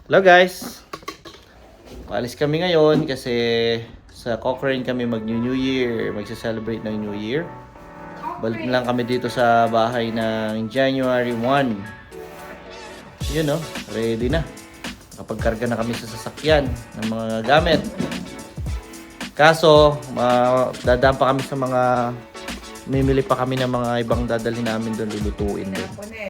Hello guys! Paalis kami ngayon kasi sa Cochrane kami mag-New Year. Magsa-celebrate ng New Year. Balik na lang kami dito sa bahay ng January 1. Yun no, ready na. Kapag-karga na kami sa sasakyan ng mga gamit. Kaso, dadaan pa kami sa mga mimili pa kami ng mga ibang dadalhin namin doon, lulutuin doon.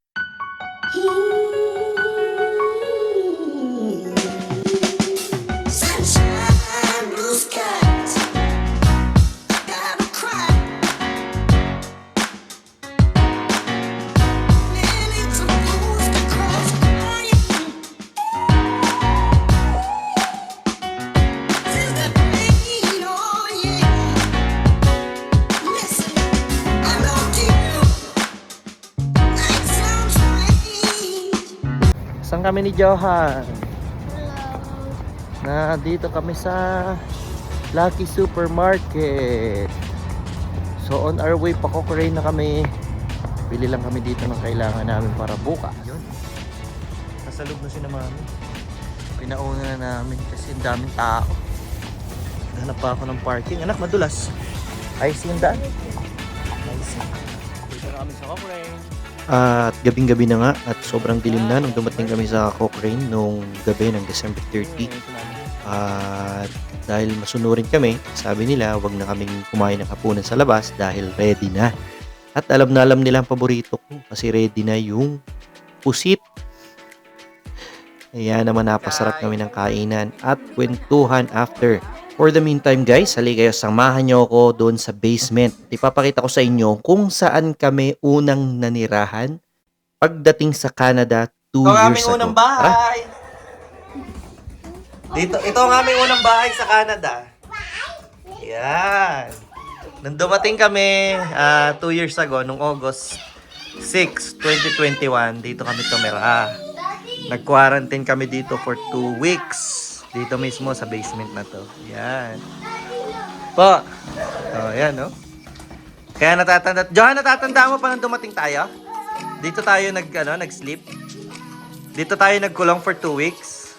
Saan kami ni Johan? Na dito kami sa Lucky Supermarket. So on our way pa Cochrane na kami. Bili lang kami dito ng kailangan namin para bukas. Yun. Nasa loob na si na mami. Pinauna na namin kasi ang daming tao. Hanap pa ako ng parking. Anak, madulas. Ayos yung daan. Dito na kami sa Cochrane. At gabing-gabi na nga at sobrang dilim na nung dumating kami sa Cochrane nung gabi ng December 30. At dahil masunurin kami, sabi nila wag na kaming kumain ng hapunan sa labas dahil ready na. At alam na alam nila ang paborito ko kasi ready na yung pusit. Kaya naman napasarap kami ng kainan at kwentuhan after. For the meantime guys, halika kayo, samahan nyo ako doon sa basement. Ipapakita ko sa inyo kung saan kami unang nanirahan pagdating sa Canada 2 years ago. Unang bahay. Ito ang aming unang bahay sa Canada. Yan. Nung dumating kami 2 years ago, nung August 6, 2021, dito kami tumira. Nag-quarantine kami dito for 2 weeks. Dito mismo sa basement na to. Yan. Po. Oh, yan, no? Kaya natatanda. Johan, natatanda mo pa nung dumating tayo? Dito tayo nag-sleep. Dito tayo nagkulong for 2 weeks.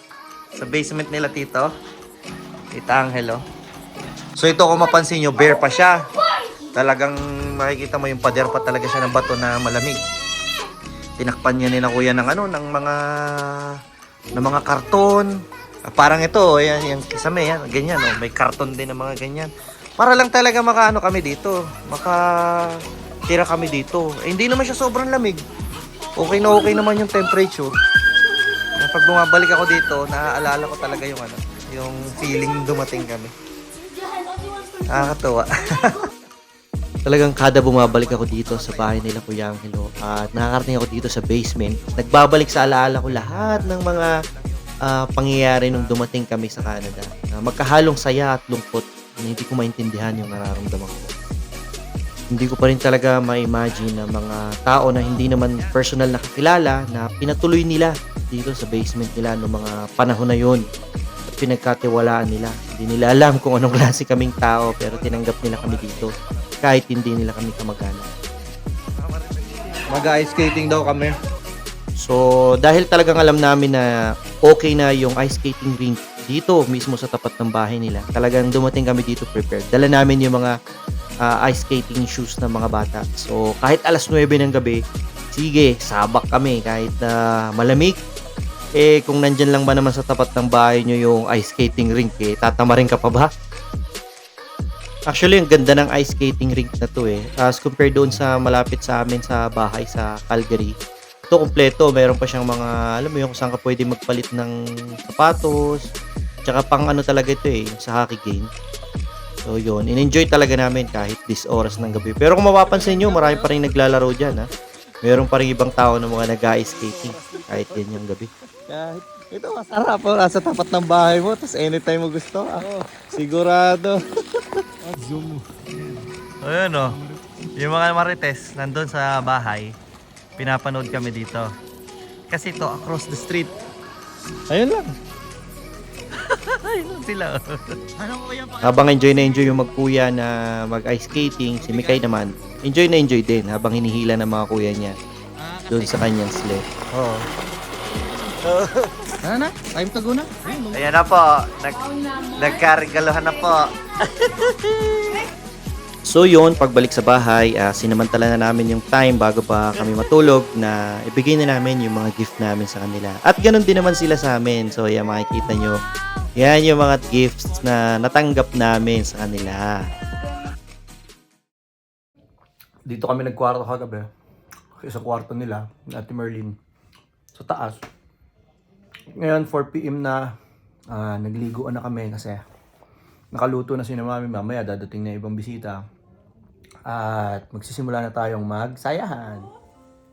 Sa basement nila, tito. Tita Angelo. So ito, kung mapansin nyo, bare pa siya. Talagang makikita mo yung pader pa talaga siya ng bato na malamig. Tinakpan niya nila kuya ng mga karton. Parang ito, ayan, yung kisame, yan, ganyan, oh. May karton din ng mga ganyan. Para lang talaga makaano kami dito, makatira kami dito. Eh, hindi naman siya sobrang lamig. Okay na okay naman yung temperature. Pag bumabalik ako dito, naaalala ko talaga yung feeling dumating kami. Nakakatuwa. Talagang kada bumabalik ako dito sa bahay nila Kuya Angelo at nakakarating ako dito sa basement, nagbabalik sa alaala ko lahat ng mga pangyayari nung dumating kami sa Canada. Magkahalong saya at lungkot. Hindi ko maintindihan yung nararamdaman ko. Hindi ko pa rin talaga ma-imagine na mga tao na hindi naman personal nakakilala na pinatuloy nila dito sa basement nila noong mga panahon na yun. At pinagkatiwalaan nila. Hindi nila alam kung anong klase kaming tao pero tinanggap nila kami dito kahit hindi nila kami kamag-anak. Mag-ice skating daw kami. So, dahil talagang alam namin na okay na yung ice skating rink dito mismo sa tapat ng bahay nila, talagang dumating kami dito prepared. Dala namin yung mga ice skating shoes ng mga bata. So, kahit alas 9 ng gabi, sige, sabak kami kahit malamig. Eh, kung nandyan lang ba naman sa tapat ng bahay nyo yung ice skating rink, tatamarin ka pa ba? Actually, ang ganda ng ice skating rink na to as compared doon sa malapit sa amin sa bahay sa Calgary. Ito kompleto, mayroon pa siyang mga, alam mo yung kung saan ka pwede magpalit ng sapatos, tsaka pang talaga ito sa hockey game. So yun, in-enjoy talaga namin kahit this oras ng gabi. Pero kung mapapansin nyo, marami pa rin naglalaro dyan Mayroon pa rin ibang tao na mga nag-ice skating kahit yan yung gabi. Kahit ito masarap po, nasa tapat ng bahay mo, tapos anytime mo gusto, ako, sigurado. Zoom. Ayun yung mga marites nandun sa bahay, pinapanood kami dito. Kasi ito, across the street. Ayun lang. Ayun lang sila. Habang enjoy na enjoy yung magkuya na mag-ice skating, si Mikay naman, enjoy na enjoy din habang hinihila ng mga kuya niya doon sa kanyang sled. Oo. Na, time to go na. Ayan na po. Nagkarigalohan na po. So yun, pagbalik sa bahay, sinamantala na namin yung time bago pa kami matulog na ibigay na namin yung mga gift namin sa kanila. At ganun din naman sila sa amin. So yan, makikita nyo. Yan yung mga gifts na natanggap namin sa kanila. Dito kami nagkwarto kagabi. Sa kwarto nila, ni Ate Merlin. Sa taas. Ngayon, 4 PM na. Nagliguan na kami kasi nakaluto na si Mami. Mamaya dadating na ibang bisita. At magsisimula na tayong magsayahan.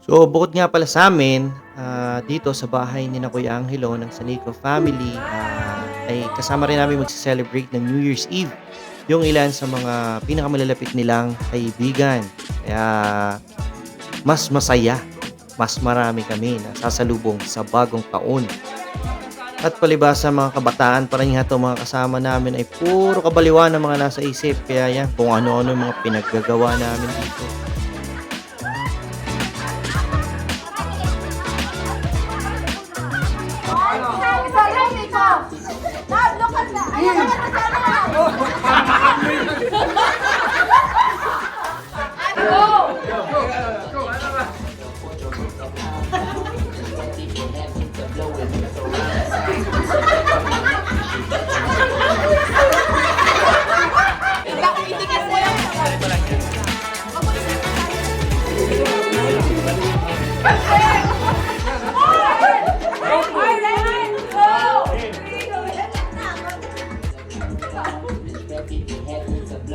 So bukod nga pala sa amin, dito sa bahay ni na Kuya Angelo ng Sanico family, ay kasama rin namin magse-celebrate ng New Year's Eve yung ilan sa mga pinakamalalapit nilang kaibigan. Kaya mas masaya, mas marami kami na sasalubong sa bagong taon. At palibasa mga kabataan, parang ito mga kasama namin ay puro kabaliwan ng mga nasa isip. Kaya yan, kung ano-ano yung mga pinaggagawa namin dito.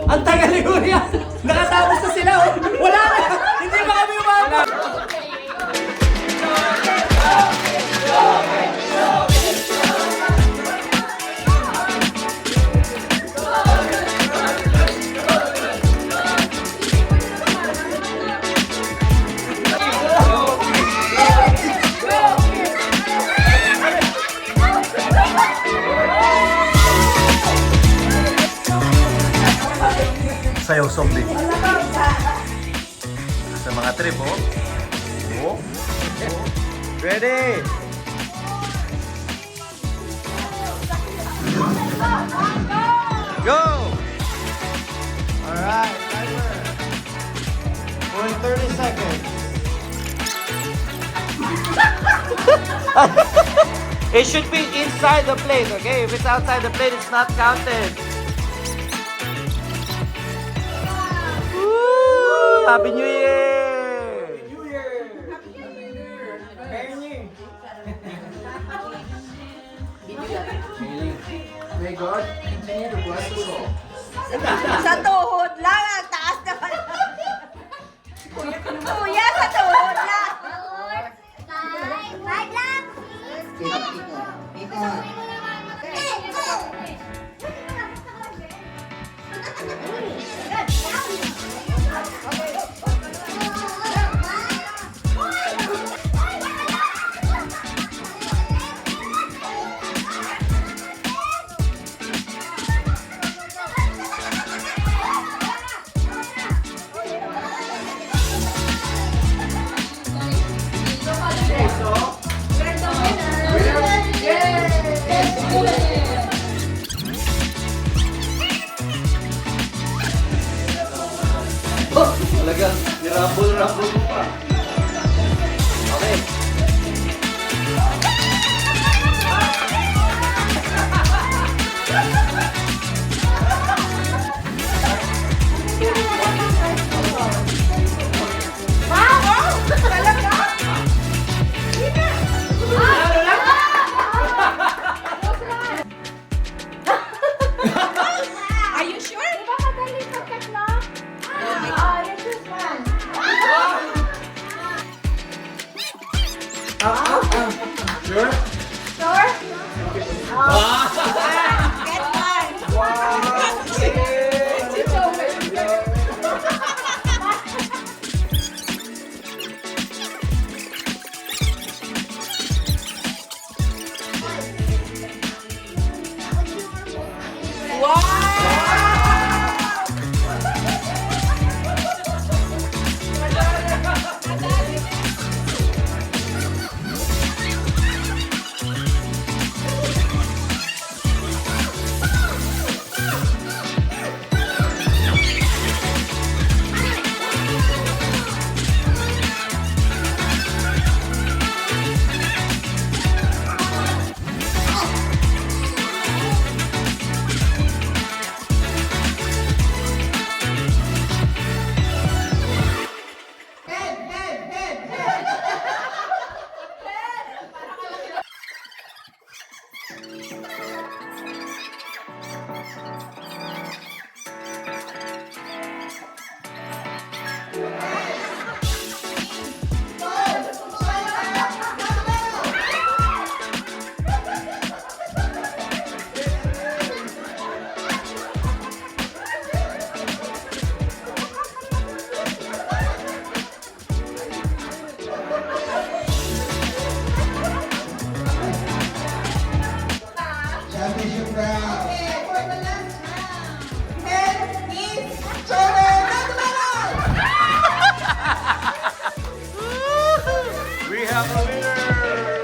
Ang tagal ni Kuya! Nakatapos na sila! Oh. Wala na! Hindi pa kami umabot! Sayaw zombie. Sa mga trip, oh. Oh. Ready? Go! Alright, timer. For 30 seconds. It should be inside the plate, okay? If it's outside the plate, it's not counted. Happy New Year! Happy New Year! Happy New Year! May God continue to bless us all. Sa tuhod lang, ang taas naman. Kuya, sa tuhod lang. Five lang. Talagang, nirambol-rambol mo pa. Okay. Are you sure? Diba madali pagkatlo? Oh, this is one. Sure? Sure? Get one. We have a winner!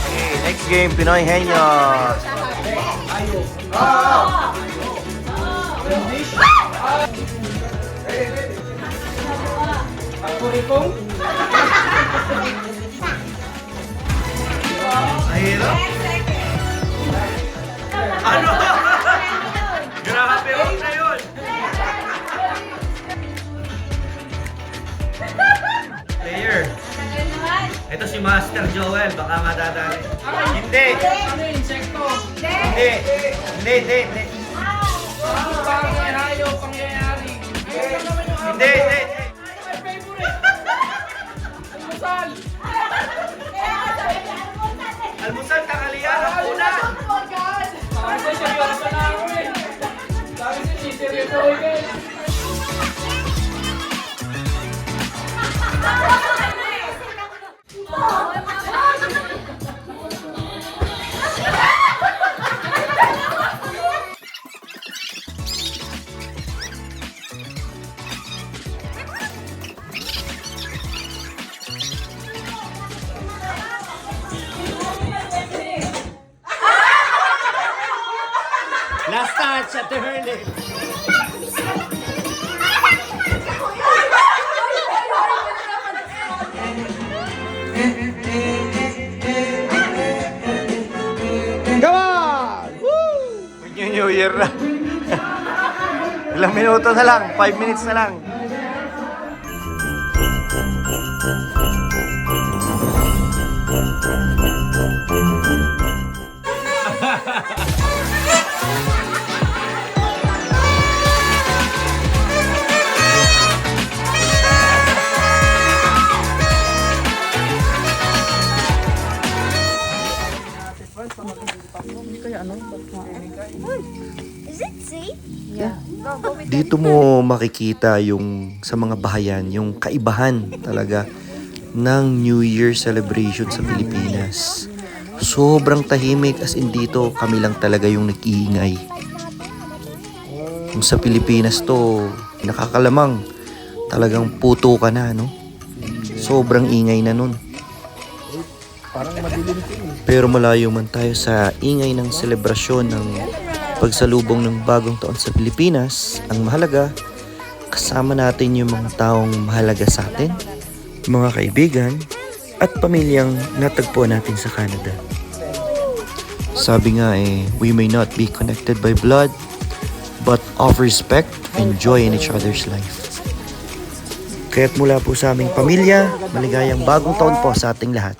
Okay, next game, Pinoy Henyo. Mahirap? Ano? Grabe, huwag na yun! Player. Ito si Master Joel, baka madadali. Hindi! Hindi! Hindi! Hindi! Almusal, tanghalian, hapunan! Last touch at the hurling. Come on! New Year na. Ilang minuto na lang, 5 minutes na lang. Is it safe? Dito mo makikita yung sa mga bahayan, yung kaibahan talaga ng New Year celebration sa Pilipinas. Sobrang tahimik, as in dito kami lang talaga yung nag-iingay. Kung sa Pilipinas to, nakakalamang talagang puto ka na, no? Sobrang ingay na nun. Pero malayo man tayo sa ingay ng selebrasyon ng pagsalubong ng bagong taon sa Pilipinas, ang mahalaga, kasama natin yung mga taong mahalaga sa atin, mga kaibigan, at pamilyang natagpuan natin sa Canada. Sabi nga we may not be connected by blood, but of respect and joy in each other's life. Kaya't mula po sa aming pamilya, maligayang bagong taon po sa ating lahat.